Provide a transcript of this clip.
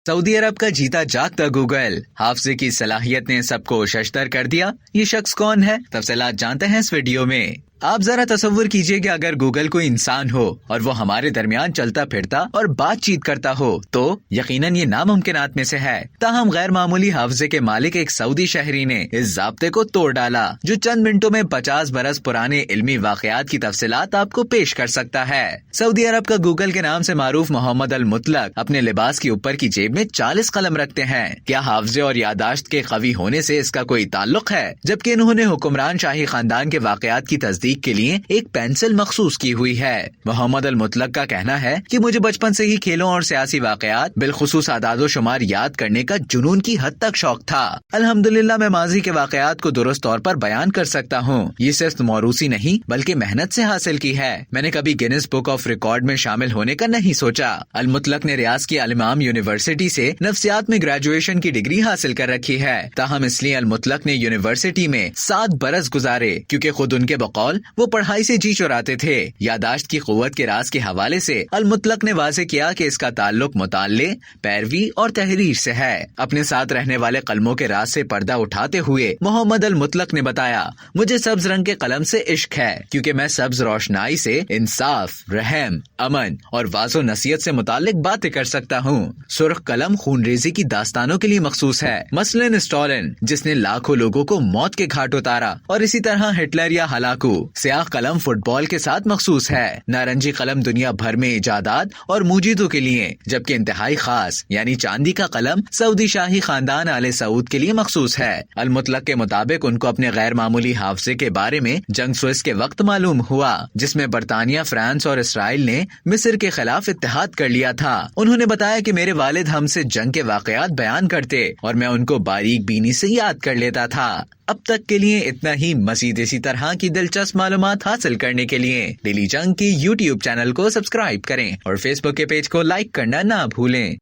Saudi अरब का जीता जागता गूगल हाफजे की सलाहियत ने सबको शशतर कर दिया। ये शख्स कौन है, तफसीलात जानते हैं इस वीडियो में। आप जरा तसव्वुर कीजिए कि अगर गूगल कोई इंसान हो और वो हमारे दरमियान चलता फिरता और बातचीत करता हो तो यकीनन ये नामुमकिनात में से है। ताहम गैर मामूली हाफजे के मालिक एक सऊदी शहरी ने इस ज़ाब्ते को तोड़ डाला, जो चंद मिनटों में 50 बरस पुराने इल्मी वाक़यात की तफसीलात आपको पेश कर सकता है। सऊदी अरब का गूगल के नाम से मारूफ मोहम्मद अल मुतलक अपने लिबास की ऊपर की जेब में 40 कलम रखते हैं। क्या हाफजे और यादाश्त के कवी होने से इसका कोई ताल्लुक है? जबकि इन्होंने हुक्मरान शाही खानदान के वाक़यात की तस्दीक के लिए एक पेंसिल मखसूस की हुई है। मोहम्मद अल मुतलक का कहना है कि मुझे बचपन से ही खेलों और सियासी वाक़यात बिलखुसूस आदादो शुमार याद करने का जुनून की हद तक शौक था। अल्हम्दुलिल्लाह मैं माजी के वाक़यात को दुरुस्त तौर पर बयान कर सकता हूँ। ये सिर्फ मौरूसी नहीं बल्कि मेहनत से हासिल की है। मैंने कभी गिनीज बुक ऑफ रिकॉर्ड में शामिल होने का नहीं सोचा। अल मुतलक ने रियाज की अल इमाम यूनिवर्सिटी से नफ्सियात में ग्रेजुएशन की डिग्री हासिल कर रखी है। ताहम इसलिए अल मुतलक ने यूनिवर्सिटी में 7 बरस गुजारे, क्योंकि खुद उनके बकौल वो पढ़ाई से जी चुराते थे। यादाश्त की कुव्वत के राज के हवाले से अल मुतलक ने वाज़ेह किया कि इसका ताल्लुक मुताल्ले, पैरवी और तहरीर से है। अपने साथ रहने वाले कलमों के राज से पर्दा उठाते हुए मोहम्मद अल मुतलक ने बताया, मुझे सब्ज रंग के कलम से इश्क है, क्योंकि मैं सब्ज रोशनाई से इंसाफ, रहम, अमन और वाज़ो नसीहत से मुताल्लिक बातें कर सकता हूँ। सुर्ख कलम खूनरेजी की दास्तानों के लिए मखसूस है, मसलन स्टॉलिन जिसने लाखों लोगों को मौत के घाट उतारा, और इसी तरह हिटलर या हलाकू। स्याह कलम फुटबॉल के साथ मखसूस है। नारंगी कलम दुनिया भर में इजादात और मुजीदों के लिए, जबकि इंतहाई खास यानी चांदी का कलम सऊदी शाही खानदान आले सऊद के लिए मखसूस है। अल मुतलक के मुताबिक उनको अपने गैर मामूली हाफजे के बारे में जंग सुएज के वक्त मालूम हुआ, जिसमें बरतानिया, फ्रांस और इसराइल ने मिस्र के खिलाफ इत्तेहाद कर लिया था। उन्होंने बताया कि मेरे वालिद हमसे जंग के वाकयात बयान करते और मैं उनको बारीक बीनी से याद कर लेता था। अब तक के लिए इतना ही। मज़ीद इसी तरह की दिलचस्प मालूमात हासिल करने के लिए डेली जंग की YouTube चैनल को सब्सक्राइब करें और Facebook के पेज को लाइक करना ना भूलें।